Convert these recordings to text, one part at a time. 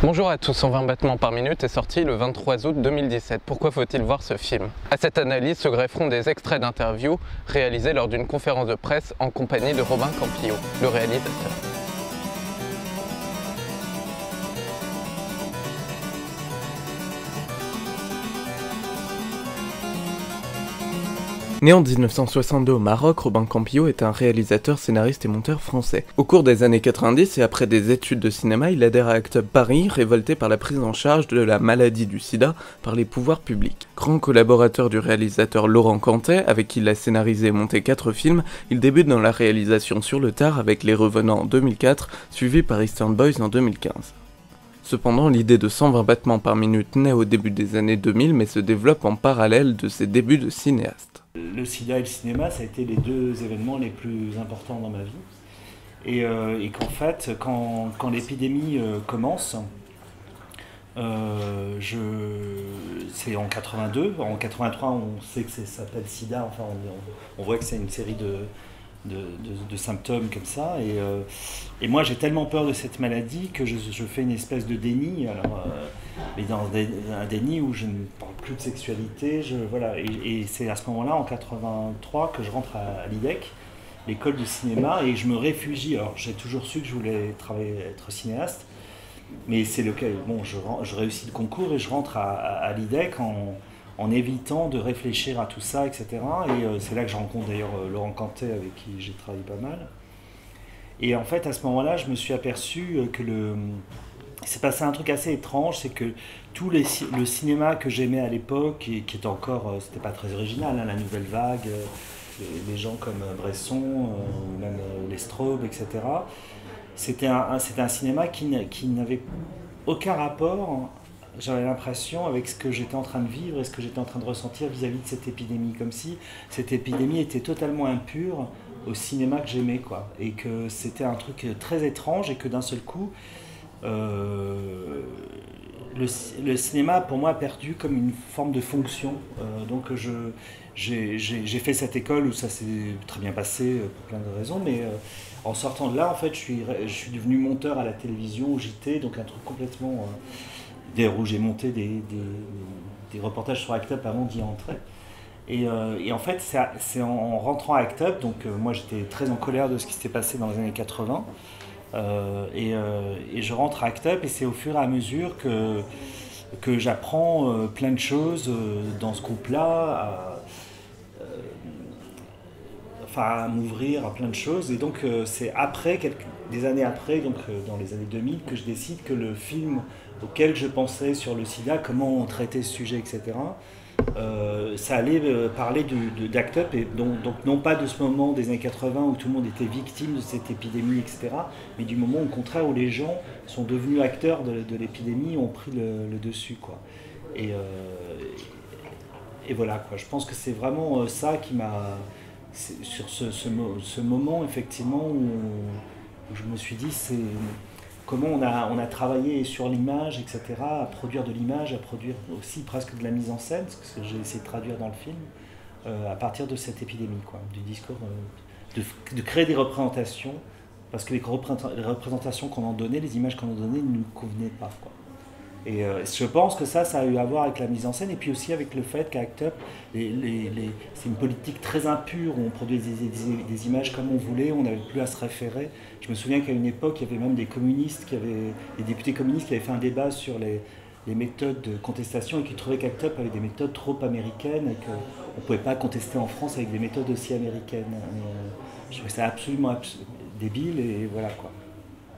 Bonjour à tous, 120 battements par minute est sorti le 23 août 2017. Pourquoi faut-il voir ce film? À cette analyse se grefferont des extraits d'interviews réalisés lors d'une conférence de presse en compagnie de Robin Campillo, le réalisateur. Né en 1962 au Maroc, Robin Campillo est un réalisateur, scénariste et monteur français. Au cours des années 90 et après des études de cinéma, il adhère à Act Up Paris, révolté par la prise en charge de la maladie du sida par les pouvoirs publics. Grand collaborateur du réalisateur Laurent Cantet, avec qui il a scénarisé et monté 4 films, il débute dans la réalisation sur le tard avec Les Revenants en 2004, suivi par Eastern Boys en 2015. Cependant, l'idée de 120 battements par minute naît au début des années 2000 mais se développe en parallèle de ses débuts de cinéaste. Le sida et le cinéma, ça a été les deux événements les plus importants dans ma vie. Et qu'en fait, quand l'épidémie commence, c'est en 82. En 83, on sait que ça s'appelle sida. Enfin, on voit que c'est une série de symptômes comme ça. Et moi, j'ai tellement peur de cette maladie que je fais une espèce de déni. Mais dans un déni où je ne parle plus de sexualité. Voilà. Et c'est à ce moment-là, en 83, que je rentre à l'IDEC, l'école du cinéma, et je me réfugie. Alors, j'ai toujours su que je voulais être cinéaste, mais c'est le cas. Bon, je réussis le concours et je rentre à l'IDEC en évitant de réfléchir à tout ça, etc. Et c'est là que je rencontre d'ailleurs Laurent Cantet, avec qui j'ai travaillé pas mal. Et en fait, à ce moment-là, je me suis aperçu que s'est passé un truc assez étrange, c'est que tout le cinéma que j'aimais à l'époque, et qui était encore, c'était pas très original, hein, la nouvelle vague, les gens comme Bresson, même les Straub, etc. C'était un cinéma qui n'avait aucun rapport, j'avais l'impression, avec ce que j'étais en train de vivre et ce que j'étais en train de ressentir vis-à-vis de cette épidémie, comme si cette épidémie était totalement impure au cinéma que j'aimais, quoi. Et que c'était un truc très étrange, et que d'un seul coup, le cinéma pour moi a perdu comme une forme de fonction. Donc j'ai fait cette école où ça s'est très bien passé pour plein de raisons, mais en sortant de là, en fait, je suis devenu monteur à la télévision, au JT, donc un truc complètement où j'ai monté des reportages sur Act Up avant d'y entrer. Et en fait, c'est en rentrant à Act Up, donc moi j'étais très en colère de ce qui s'était passé dans les années 80. Et je rentre à Act Up, et c'est au fur et à mesure que j'apprends plein de choses dans ce groupe-là, à m'ouvrir à plein de choses. Et donc c'est des années après, donc dans les années 2000, que je décide que le film auquel je pensais sur le sida, comment on traitait ce sujet, etc., ça allait parler d'Act Up, et donc non pas de ce moment des années 80 où tout le monde était victime de cette épidémie, etc., mais du moment au contraire où les gens sont devenus acteurs de l'épidémie, ont pris le dessus, quoi. Et voilà, quoi. Je pense que c'est vraiment ça qui m'a... Sur ce moment, effectivement, où je me suis dit, c'est... Comment on a travaillé sur l'image, etc., à produire de l'image, à produire aussi presque de la mise en scène, ce que j'ai essayé de traduire dans le film, à partir de cette épidémie, quoi, du discours, de créer des représentations, parce que les représentations qu'on en donnait, les images qu'on en donnait ne nous convenaient pas, quoi. Et je pense que ça a eu à voir avec la mise en scène, et puis aussi avec le fait qu'à Act Up, c'est une politique très impure, où on produit des images comme on voulait, on n'avait plus à se référer. Je me souviens qu'à une époque, il y avait même des députés communistes qui avaient fait un débat sur les méthodes de contestation, et qui trouvaient qu'Act Up avait des méthodes trop américaines, et qu'on ne pouvait pas contester en France avec des méthodes aussi américaines. Je trouvais ça absolument débile, et voilà, quoi.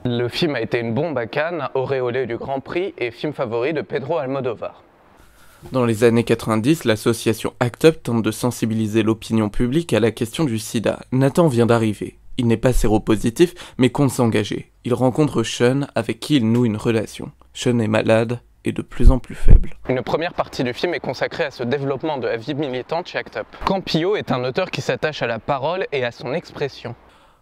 Le film a été une bombe à Cannes, auréolé du Grand Prix et film favori de Pedro Almodóvar. Dans les années 90, l'association Act Up tente de sensibiliser l'opinion publique à la question du sida. Nathan vient d'arriver. Il n'est pas séropositif, mais compte s'engager. Il rencontre Sean, avec qui il noue une relation. Sean est malade et de plus en plus faible. Une première partie du film est consacrée à ce développement de la vie militante chez Act Up. Campillo est un auteur qui s'attache à la parole et à son expression.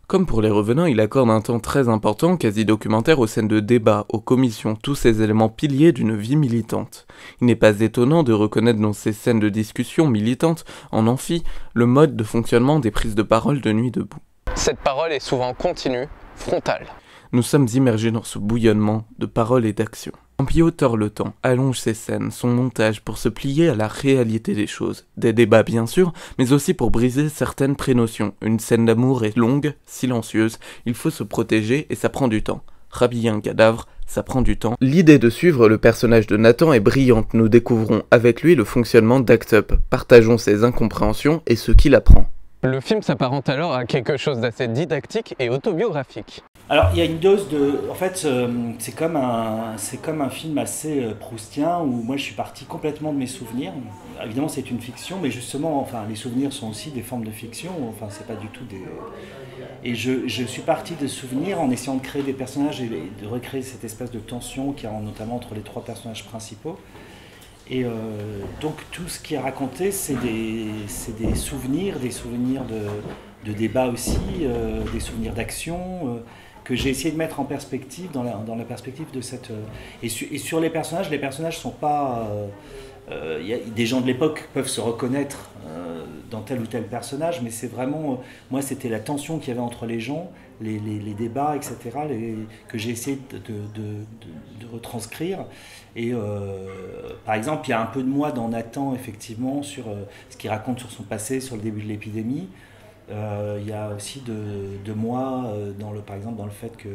Comme pour Les Revenants, il accorde un temps très important, quasi documentaire, aux scènes de débat, aux commissions, tous ces éléments piliers d'une vie militante. Il n'est pas étonnant de reconnaître dans ces scènes de discussion militantes, en amphi, le mode de fonctionnement des prises de parole de Nuit debout. Cette parole est souvent continue, frontale. Nous sommes immergés dans ce bouillonnement de paroles et d'actions. Campillo tord le temps, allonge ses scènes, son montage pour se plier à la réalité des choses. Des débats bien sûr, mais aussi pour briser certaines prénotions. Une scène d'amour est longue, silencieuse, il faut se protéger et ça prend du temps. Rhabiller un cadavre, ça prend du temps. L'idée de suivre le personnage de Nathan est brillante, nous découvrons avec lui le fonctionnement d'Act Up. Partageons ses incompréhensions et ce qu'il apprend. Le film s'apparente alors à quelque chose d'assez didactique et autobiographique. Alors il y a une dose de... En fait, c'est comme un film assez proustien où moi je suis parti complètement de mes souvenirs. Évidemment c'est une fiction, mais justement, enfin, les souvenirs sont aussi des formes de fiction. Enfin, c'est pas du tout des... Et je suis parti de souvenirs en essayant de créer des personnages et de recréer cette espèce de tension qu'il y a notamment entre les trois personnages principaux. Et donc tout ce qui est raconté, c'est des souvenirs de débats aussi, des souvenirs d'action que j'ai essayé de mettre en perspective, dans la perspective de cette... Et sur les personnages sont pas... des gens de l'époque peuvent se reconnaître dans tel ou tel personnage, mais c'est vraiment... moi, c'était la tension qu'il y avait entre les gens, les débats, etc., que j'ai essayé de retranscrire. Et par exemple, il y a un peu de moi dans Nathan, effectivement, sur ce qu'il raconte sur son passé, sur le début de l'épidémie. Il y a aussi de moi, par exemple, dans le fait que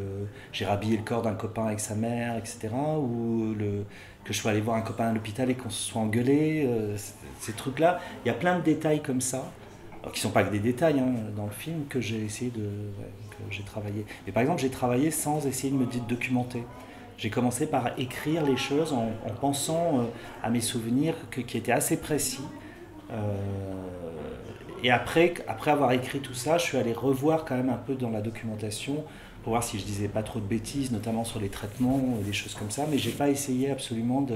j'ai rhabillé le corps d'un copain avec sa mère, etc., ou que je sois allé voir un copain à l'hôpital et qu'on se soit engueulé, ces trucs-là. Il y a plein de détails comme ça, alors, qui ne sont pas que des détails dans le film, que j'ai essayé que j'ai travaillé. Mais par exemple, j'ai travaillé sans essayer de me documenter. J'ai commencé par écrire les choses en pensant à mes souvenirs qui étaient assez précis. Et après avoir écrit tout ça, je suis allé revoir quand même un peu dans la documentation pour voir si je disais pas trop de bêtises, notamment sur les traitements, des choses comme ça. Mais j'ai pas essayé absolument de...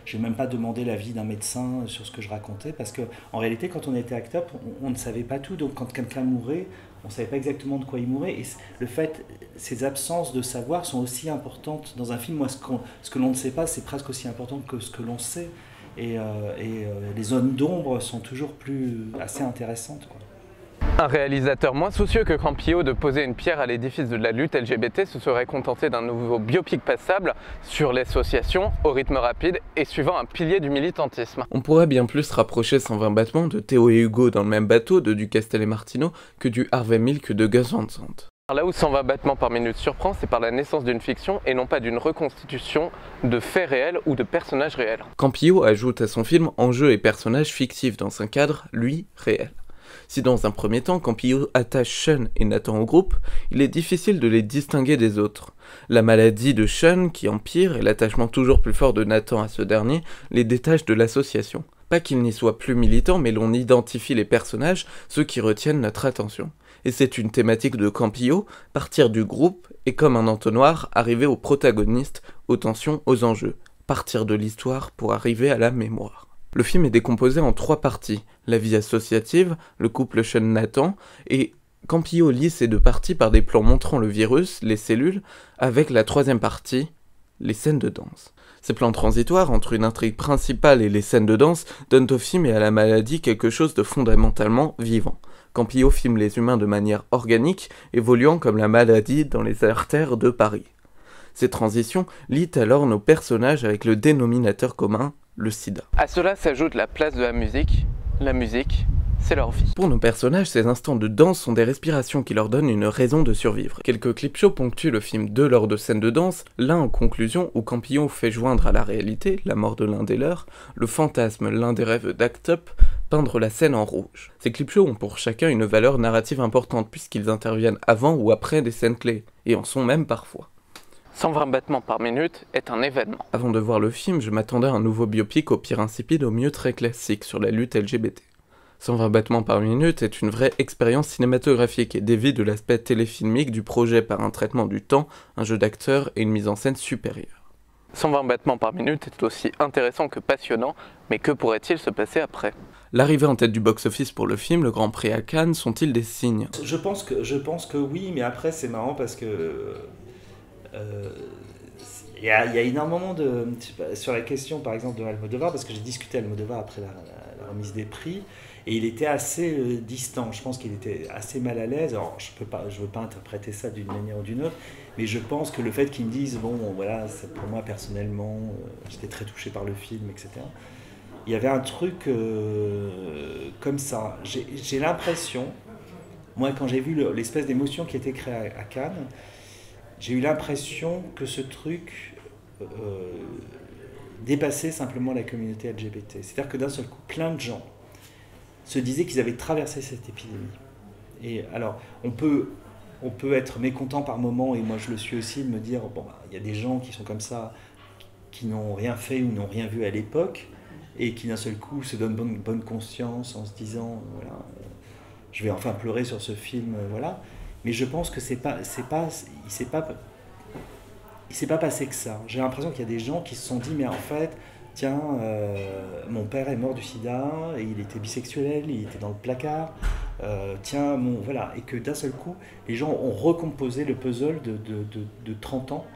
J'ai même pas demandé l'avis d'un médecin sur ce que je racontais, parce qu'en réalité, quand on était acteur, on ne savait pas tout. Donc quand quelqu'un mourait, on ne savait pas exactement de quoi il mourait. Et ces absences de savoir sont aussi importantes dans un film. Moi, ce que l'on ne sait pas, c'est presque aussi important que ce que l'on sait. Et les zones d'ombre sont toujours assez intéressantes, quoi. Un réalisateur moins soucieux que Campillo de poser une pierre à l'édifice de la lutte LGBT se serait contenté d'un nouveau biopic passable sur l'association, au rythme rapide et suivant un pilier du militantisme. On pourrait bien plus rapprocher 120 battements de Théo et Hugo dans le même bateau de Ducastel et Martino que du Harvey Milk de Gus Van Sant. Là où 120 battements par minute surprend, c'est par la naissance d'une fiction et non pas d'une reconstitution de faits réels ou de personnages réels. Campillo ajoute à son film enjeux et personnages fictifs dans un cadre, lui, réel. Si dans un premier temps, Campillo attache Sean et Nathan au groupe, il est difficile de les distinguer des autres. La maladie de Sean qui empire et l'attachement toujours plus fort de Nathan à ce dernier les détachent de l'association. Pas qu'il n'y soit plus militant, mais l'on identifie les personnages, ceux qui retiennent notre attention. Et c'est une thématique de Campillo, partir du groupe et comme un entonnoir, arriver au protagoniste, aux tensions, aux enjeux. Partir de l'histoire pour arriver à la mémoire. Le film est décomposé en 3 parties, la vie associative, le couple Sean-Nathan, et Campillo lie ces 2 parties par des plans montrant le virus, les cellules, avec la 3e partie, les scènes de danse. Ces plans transitoires entre une intrigue principale et les scènes de danse donnent au film et à la maladie quelque chose de fondamentalement vivant. Campillo filme les humains de manière organique, évoluant comme la maladie dans les artères de Paris. Ces transitions lient alors nos personnages avec le dénominateur commun, le sida. À cela s'ajoute la place de la musique. La musique, c'est leur vie. Pour nos personnages, ces instants de danse sont des respirations qui leur donnent une raison de survivre. Quelques clips shows ponctuent le film, 2 lors de scènes de danse, l'un en conclusion où Campillo fait joindre à la réalité, la mort de l'un des leurs, le fantasme, l'un des rêves d'Act Up, peindre la scène en rouge. Ces clips shows ont pour chacun une valeur narrative importante puisqu'ils interviennent avant ou après des scènes clés, et en sont même parfois. 120 battements par minute est un événement. Avant de voir le film, je m'attendais à un nouveau biopic au pire insipide, au mieux très classique sur la lutte LGBT. 120 battements par minute est une vraie expérience cinématographique et dévie de l'aspect téléfilmique du projet par un traitement du temps, un jeu d'acteurs et une mise en scène supérieure. 120 battements par minute est aussi intéressant que passionnant, mais que pourrait-il se passer après ? L'arrivée en tête du box-office pour le film, le Grand Prix à Cannes, sont-ils des signes ? Je pense que oui, mais après c'est marrant parce que il y a énormément sur la question par exemple de Almodovar, parce que j'ai discuté avec Almodovar après la remise des prix et il était assez distant. Je pense qu'il était assez mal à l'aise. Alors je veux pas interpréter ça d'une manière ou d'une autre, Mais je pense que le fait qu'ils me disent, bon, voilà, pour moi personnellement, j'étais très touché par le film, etc. Il y avait un truc comme ça. J'ai l'impression, moi quand j'ai vu l'espèce d'émotion qui était créée à Cannes, j'ai eu l'impression que ce truc dépassait simplement la communauté LGBT. C'est-à-dire que d'un seul coup, plein de gens se disaient qu'ils avaient traversé cette épidémie. Et alors, on peut être mécontent par moment, et moi je le suis aussi, de me dire, bon, il y a des gens qui sont comme ça, qui n'ont rien fait ou n'ont rien vu à l'époque, et qui d'un seul coup se donnent bonne conscience en se disant, voilà, je vais enfin pleurer sur ce film, voilà. Mais je pense que il s'est pas passé que ça. J'ai l'impression qu'il y a des gens qui se sont dit, mais en fait, tiens, mon père est mort du sida, et il était bisexuel, il était dans le placard, tiens, voilà. Et que d'un seul coup, les gens ont recomposé le puzzle de 30 ans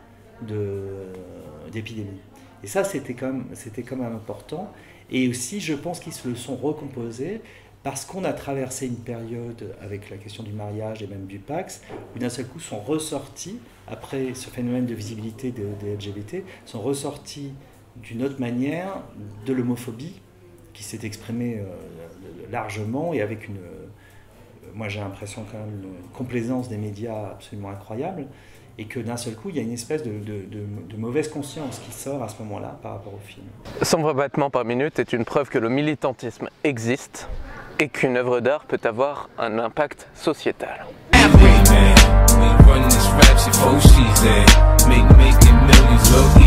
d'épidémie. Et ça, c'était quand même important. Et aussi, je pense qu'ils se le sont recomposés parce qu'on a traversé une période avec la question du mariage et même du Pacs, où d'un seul coup sont ressortis, après ce phénomène de visibilité des LGBT, sont ressortis d'une autre manière de l'homophobie qui s'est exprimée largement et avec moi j'ai l'impression quand même une complaisance des médias absolument incroyable, et que d'un seul coup il y a une espèce de mauvaise conscience qui sort à ce moment-là par rapport au film. 120 battements par minute est une preuve que le militantisme existe et qu'une œuvre d'art peut avoir un impact sociétal. Making millions look